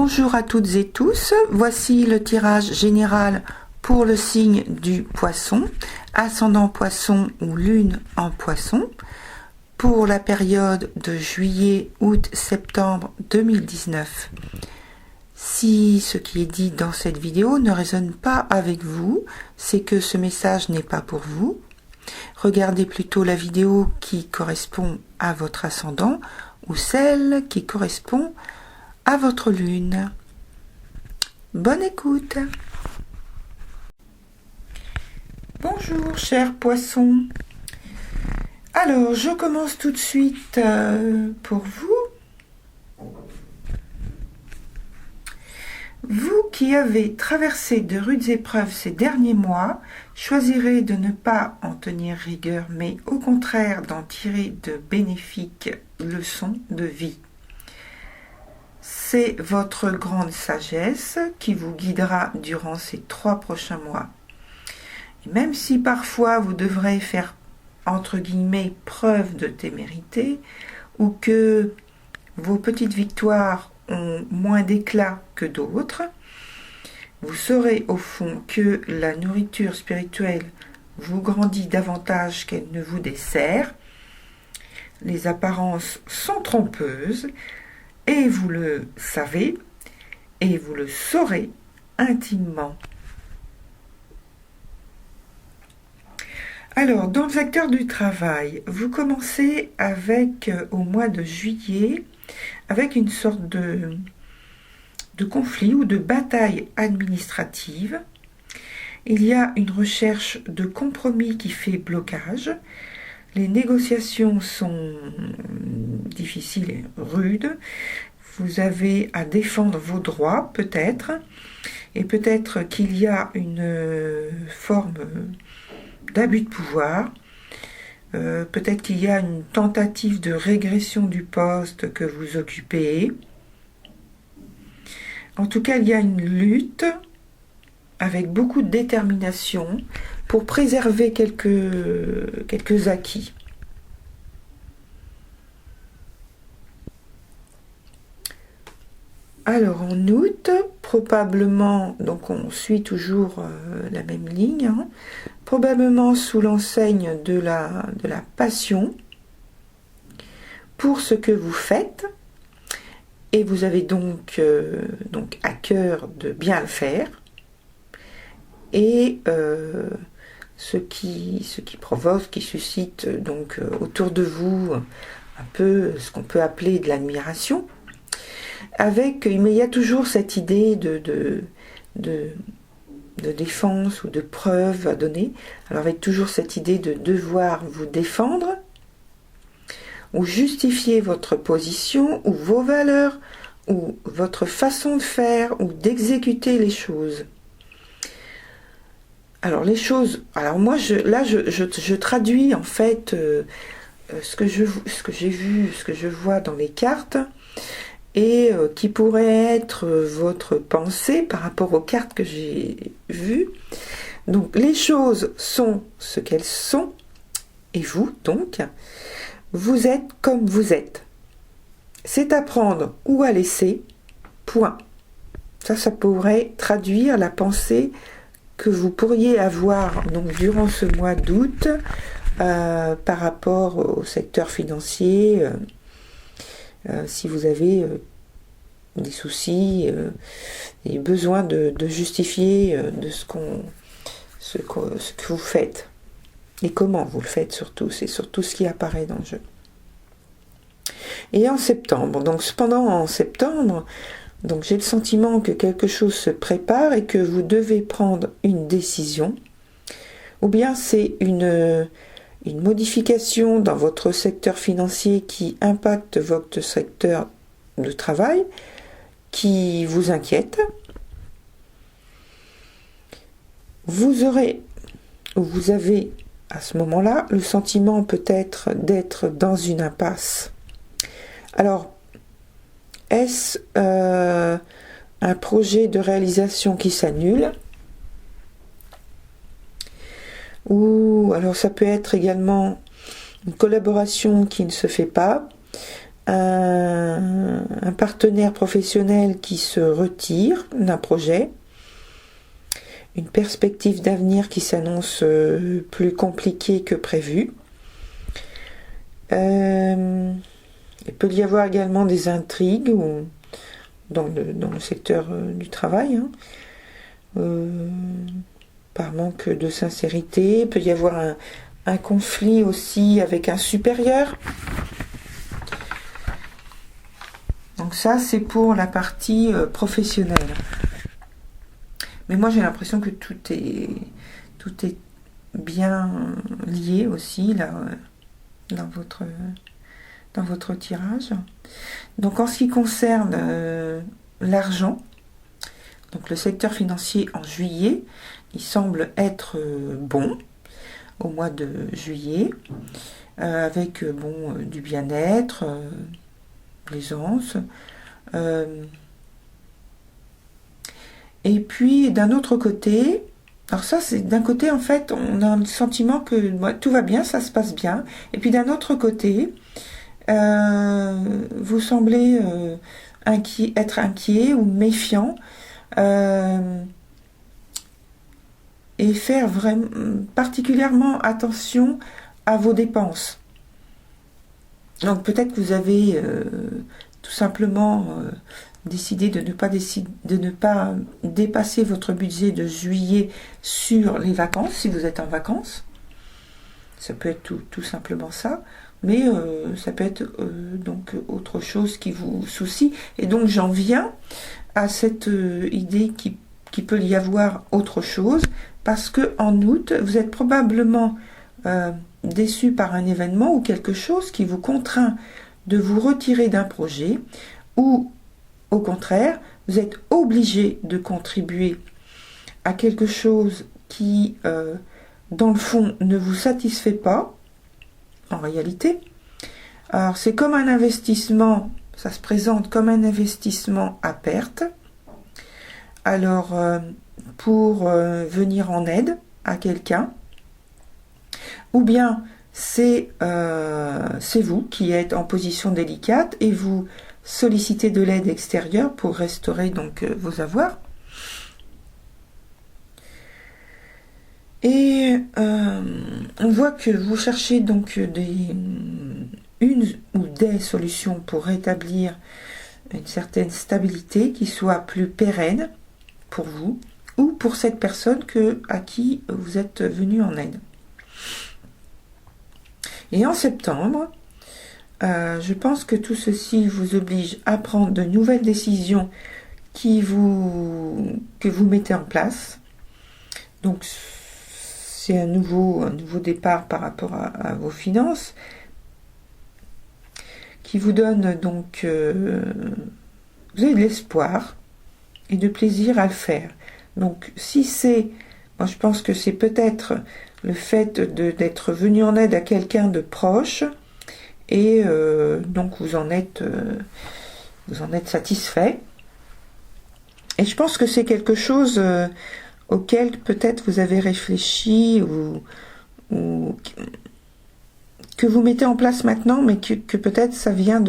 Bonjour à toutes et tous, voici le tirage général pour le signe du poisson, ascendant poisson ou lune en poisson, pour la période de juillet, août, septembre 2019. Si ce qui est dit dans cette vidéo ne résonne pas avec vous, c'est que ce message n'est pas pour vous. Regardez plutôt la vidéo qui correspond à votre ascendant ou celle qui correspond à votre lune. Bonne écoute. Bonjour chers poissons. Alors je commence tout de suite pour vous. Vous qui avez traversé de rudes épreuves ces derniers mois, choisirez de ne pas en tenir rigueur, mais au contraire d'en tirer de bénéfiques leçons de vie. C'est votre grande sagesse qui vous guidera durant ces 3 prochains mois. Et même si parfois vous devrez faire, entre guillemets, preuve de témérité, ou que vos petites victoires ont moins d'éclat que d'autres, vous saurez au fond que la nourriture spirituelle vous grandit davantage qu'elle ne vous dessert. Les apparences sont trompeuses, et vous le savez, et vous le saurez intimement. Alors, dans le secteur du travail, vous commencez avec, au mois de juillet, avec une sorte de conflit ou de bataille administrative. Il y a une recherche de compromis qui fait blocage. Les négociations sont difficiles et rudes. Vous avez à défendre vos droits, peut-être. Et peut-être qu'il y a une forme d'abus de pouvoir. Peut-être qu'il y a une tentative de régression du poste que vous occupez. En tout cas, il y a une lutte avec beaucoup de détermination pour préserver quelques acquis. Alors en août, probablement, donc on suit toujours la même ligne, hein, probablement sous l'enseigne de la passion pour ce que vous faites, et vous avez donc à cœur de bien le faire, et ce qui provoque, qui suscite donc autour de vous un peu ce qu'on peut appeler de l'admiration, mais il y a toujours cette idée de défense ou de preuve à donner. Alors avec toujours cette idée de devoir vous défendre ou justifier votre position ou vos valeurs ou votre façon de faire ou d'exécuter les choses. Alors les choses, alors moi je traduis en fait ce que j'ai vu, ce que je vois dans les cartes, et qui pourrait être votre pensée par rapport aux cartes que j'ai vues. Donc les choses sont ce qu'elles sont, et vous donc, vous êtes comme vous êtes. C'est à prendre ou à laisser, point. Ça pourrait traduire la pensée que vous pourriez avoir donc durant ce mois d'août par rapport au secteur financier, si vous avez des soucis et besoin de justifier de ce que vous faites et comment vous le faites, surtout, c'est surtout ce qui apparaît dans le jeu. Et en septembre, donc cependant en septembre, donc j'ai le sentiment que quelque chose se prépare et que vous devez prendre une décision, ou bien c'est une modification dans votre secteur financier qui impacte votre secteur de travail, qui vous inquiète. Vous avez à ce moment-là le sentiment peut-être d'être dans une impasse. Alors, est-ce un projet de réalisation qui s'annule? Ou alors ça peut être également une collaboration qui ne se fait pas, un partenaire professionnel qui se retire d'un projet, une perspective d'avenir qui s'annonce plus compliquée que prévu. Il peut y avoir également des intrigues dans le secteur du travail, par manque de sincérité. Il peut y avoir un conflit aussi avec un supérieur. Donc ça, c'est pour la partie professionnelle. Mais moi, j'ai l'impression que tout est bien lié aussi là, dans votre tirage. Donc en ce qui concerne l'argent, donc le secteur financier en juillet, il semble être bon au mois de juillet, avec du bien-être, l'aisance. Et puis d'un autre côté, alors ça c'est d'un côté en fait on a le sentiment que tout va bien, ça se passe bien. Et puis d'un autre côté, vous semblez être inquiet ou méfiant et faire vraiment particulièrement attention à vos dépenses. Donc peut-être que vous avez tout simplement décidé de ne pas dépasser votre budget de juillet sur les vacances, si vous êtes en vacances. Ça peut être tout simplement ça, mais ça peut être donc autre chose qui vous soucie. Et donc j'en viens à cette idée qui peut y avoir autre chose, parce que en août, vous êtes probablement déçu par un événement ou quelque chose qui vous contraint de vous retirer d'un projet, ou au contraire, vous êtes obligé de contribuer à quelque chose qui, dans le fond, ne vous satisfait pas, en réalité. Alors, c'est comme un investissement, ça se présente comme un investissement à perte. Alors, pour venir en aide à quelqu'un, ou bien c'est vous qui êtes en position délicate et vous sollicitez de l'aide extérieure pour restaurer donc vos avoirs. Et on voit que vous cherchez donc une ou des solutions pour rétablir une certaine stabilité qui soit plus pérenne pour vous ou pour cette personne à qui vous êtes venu en aide. Et en septembre, je pense que tout ceci vous oblige à prendre de nouvelles décisions que vous mettez en place. Donc c'est un nouveau départ par rapport à vos finances qui vous donne donc vous avez de l'espoir et de plaisir à le faire. Donc si moi je pense que c'est peut-être le fait d'être venu en aide à quelqu'un de proche, et donc vous en êtes satisfait. Et je pense que c'est quelque chose auquel peut-être vous avez réfléchi ou que vous mettez en place maintenant, mais que peut-être ça vient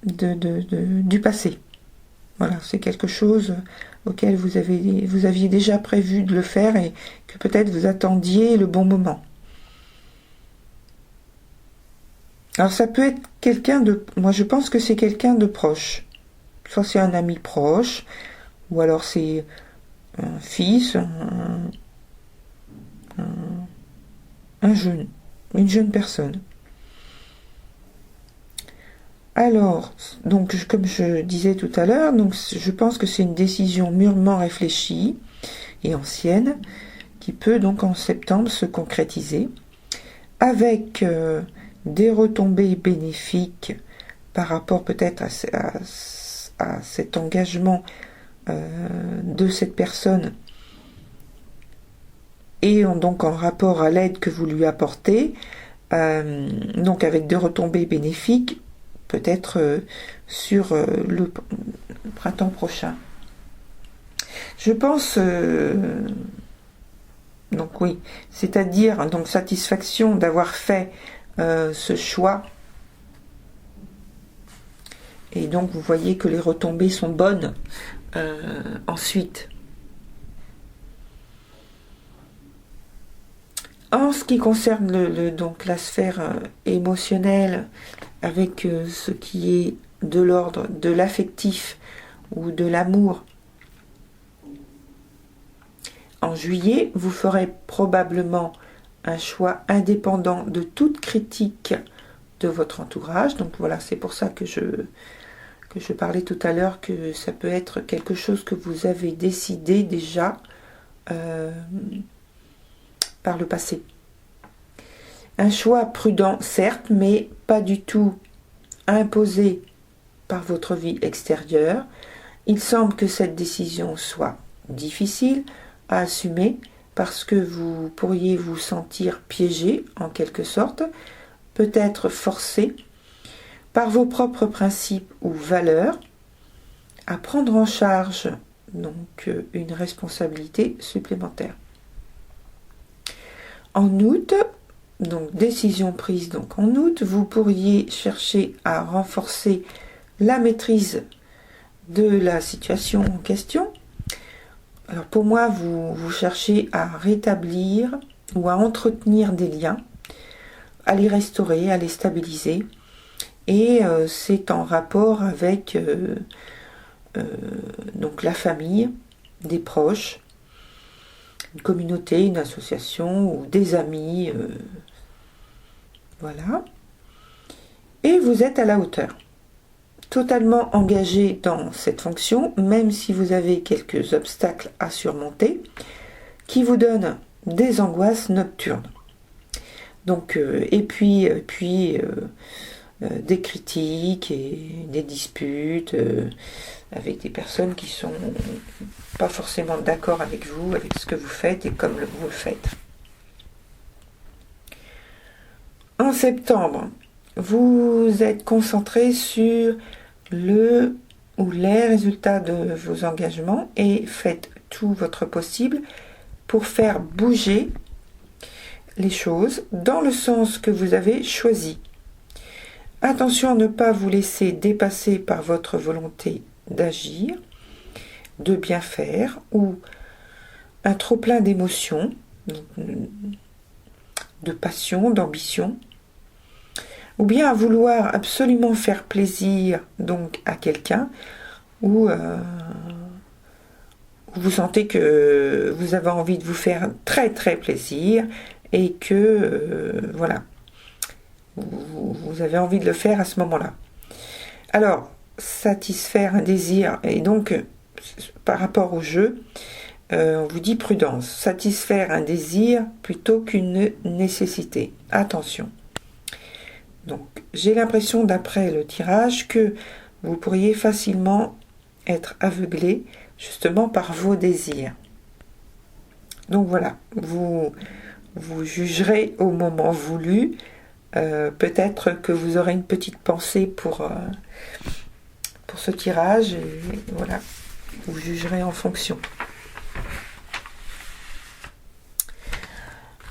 du passé. Voilà, c'est quelque chose auquel vous aviez déjà prévu de le faire et que peut-être vous attendiez le bon moment. Alors ça peut être moi je pense que c'est quelqu'un de proche. Soit c'est un ami proche, ou alors c'est un fils, une jeune personne. Alors, donc comme je disais tout à l'heure, donc je pense que c'est une décision mûrement réfléchie et ancienne qui peut donc en septembre se concrétiser avec des retombées bénéfiques par rapport peut-être à cet engagement de cette personne et donc en rapport à l'aide que vous lui apportez, donc avec des retombées bénéfiques peut-être sur le printemps prochain. Je pense donc oui, c'est-à-dire donc satisfaction d'avoir fait ce choix Et donc vous voyez que les retombées sont bonnes ensuite. En ce qui concerne donc la sphère émotionnelle, avec ce qui est de l'ordre de l'affectif ou de l'amour, en juillet, vous ferez probablement un choix indépendant de toute critique de votre entourage. Donc voilà, c'est pour ça que je parlais tout à l'heure que ça peut être quelque chose que vous avez décidé déjà par le passé. Un choix prudent, certes, mais pas du tout imposé par votre vie extérieure. Il semble que cette décision soit difficile à assumer parce que vous pourriez vous sentir piégé en quelque sorte, peut-être forcé par vos propres principes ou valeurs à prendre en charge donc une responsabilité supplémentaire. En août, donc décision prise donc en août, vous pourriez chercher à renforcer la maîtrise de la situation en question. Alors pour moi, vous cherchez à rétablir ou à entretenir des liens, à les restaurer, à les stabiliser. Et c'est en rapport avec donc la famille, des proches, une communauté, une association ou des amis. Voilà. Et vous êtes à la hauteur. Totalement engagé dans cette fonction, même si vous avez quelques obstacles à surmonter, qui vous donnent des angoisses nocturnes. Donc, et puis des critiques et des disputes avec des personnes qui sont pas forcément d'accord avec vous, avec ce que vous faites et comme vous le faites. En septembre, vous êtes concentré sur le ou les résultats de vos engagements et faites tout votre possible pour faire bouger les choses dans le sens que vous avez choisi. Attention à ne pas vous laisser dépasser par votre volonté d'agir, de bien faire ou un trop-plein d'émotions, de passion, d'ambition, ou bien à vouloir absolument faire plaisir donc à quelqu'un ou vous sentez que vous avez envie de vous faire très très plaisir et que voilà, vous avez envie de le faire à ce moment-là. Alors, satisfaire un désir, et donc par rapport au jeu, on vous dit prudence, satisfaire un désir plutôt qu'une nécessité. Attention. Donc, j'ai l'impression d'après le tirage que vous pourriez facilement être aveuglé justement par vos désirs. Donc voilà, vous jugerez au moment voulu. Peut-être que vous aurez une petite pensée pour ce tirage et voilà, vous jugerez en fonction.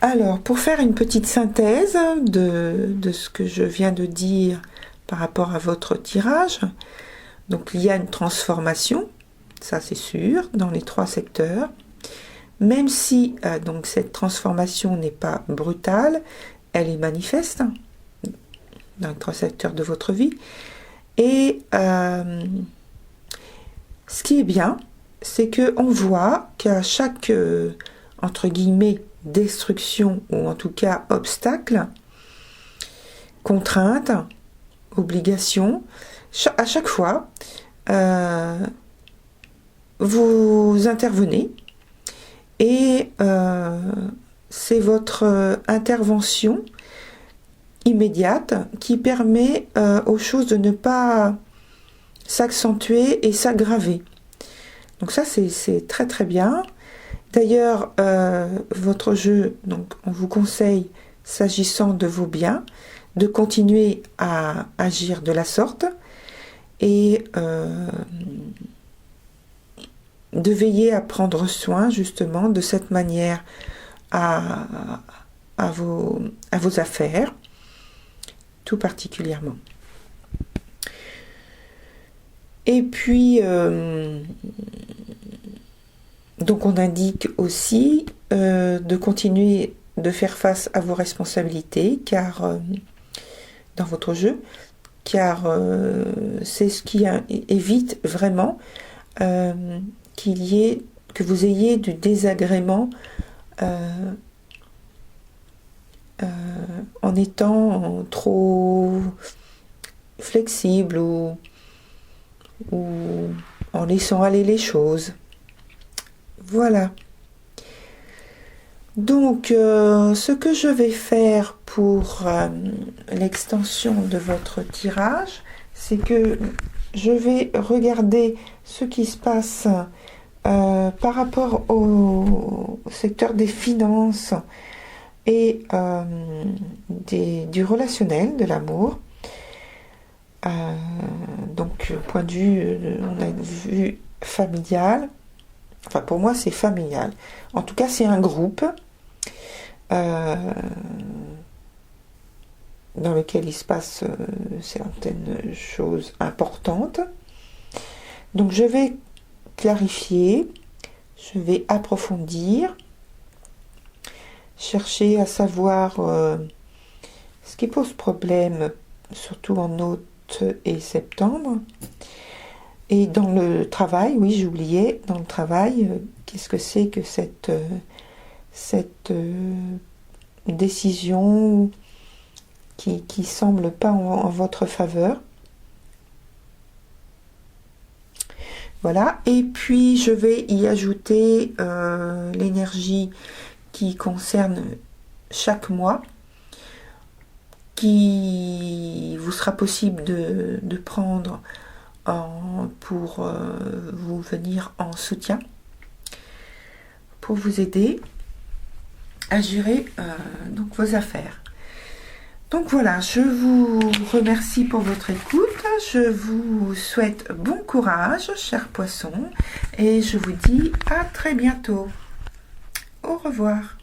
Alors, pour faire une petite synthèse de ce que je viens de dire par rapport à votre tirage, donc il y a une transformation, ça c'est sûr, dans les 3 secteurs, même si donc cette transformation n'est pas brutale, elle est manifeste dans les 3 secteurs de votre vie. Et ce qui est bien, c'est qu'on voit qu'à chaque, entre guillemets, destruction ou en tout cas obstacle, contrainte, obligation, à chaque fois, vous intervenez et c'est votre intervention immédiate qui permet aux choses de ne pas s'accentuer et s'aggraver. Donc ça, c'est très très bien. D'ailleurs, votre jeu, donc on vous conseille, s'agissant de vos biens, de continuer à agir de la sorte et de veiller à prendre soin justement de cette manière à vos affaires, tout particulièrement. Et puis, donc on indique aussi de continuer de faire face à vos responsabilités, car dans votre jeu, car c'est ce qui évite vraiment que vous ayez du désagrément en étant trop flexible ou en laissant aller les choses. Voilà. Donc, ce que je vais faire pour l'extension de votre tirage, c'est que je vais regarder ce qui se passe par rapport au secteur des finances et du relationnel, de l'amour. Donc, point de vue, on a vu familial. Enfin, pour moi, c'est familial. En tout cas, c'est un groupe dans lequel il se passe certaines choses importantes. Donc, je vais clarifier, je vais approfondir, chercher à savoir ce qui pose problème, surtout en août et septembre. Et dans le travail, oui, j'oubliais, dans le travail, qu'est-ce que c'est que cette décision qui semble pas en votre faveur. Voilà, et puis je vais y ajouter l'énergie qui concerne chaque mois, qui vous sera possible de prendre pour vous venir en soutien, pour vous aider à gérer donc vos affaires. Donc voilà, je vous remercie pour votre écoute, je vous souhaite bon courage, chers poissons, et je vous dis à très bientôt. Au revoir.